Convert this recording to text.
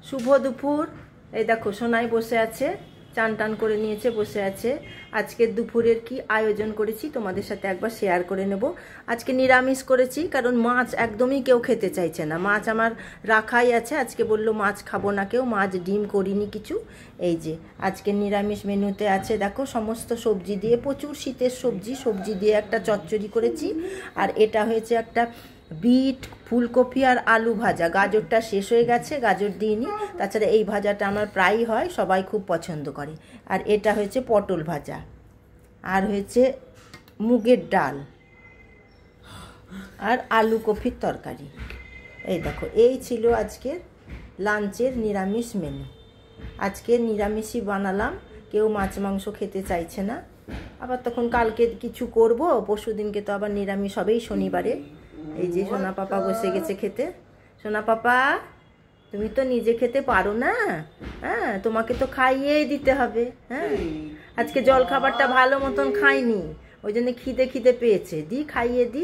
শুভ দুপুর। এই দেখো সোনাই বসে আছে, চান টান করে নিয়েছে, বসে আছে। আজকে দুপুরের কি আয়োজন করেছি তোমাদের সাথে একবার শেয়ার করে নেব। আজকে নিরামিষ করেছি, কারণ মাছ একদমই কেউ খেতে চাইছে না। মাছ আমার রাখাই আছে, আজকে বললো মাছ খাবো না কেউ, মাছ ডিম করিনি কিছু। এই যে আজকে নিরামিষ মেনুতে আছে দেখো সমস্ত সবজি দিয়ে, প্রচুর শীতের সবজি দিয়ে একটা চচ্চড়ি করেছি। আর এটা হয়েছে একটা বিট, ফুলকপি আর আলু ভাজা। গাজরটা শেষ হয়ে গেছে, গাজর দিইনি। তাছাড়া এই ভাজাটা আমার প্রায়ই হয়, সবাই খুব পছন্দ করে। আর এটা হয়েছে পটল ভাজা, আর হয়েছে মুগের ডাল, আর আলু কপির তরকারি। এই দেখো এই ছিল আজকের লাঞ্চের নিরামিষ মেনু। আজকে নিরামিষই বানালাম, কেউ মাছ মাংস খেতে চাইছে না। আবার তখন কালকে কিছু করব, পরশু দিনকে তো আবার নিরামিষ হবেই শনিবারে। এই যে সোনা পাপা বসে গেছে খেতে। সোনা পাপা, তুমি তো নিজে খেতে পারো না, হ্যাঁ, তোমাকে তো খাইয়েই দিতে হবে। হ্যাঁ, আজকে জল খাবারটা ভালো মতন খাইনি, ওই জন্য খিদে পেয়েছে, খাইয়ে দি।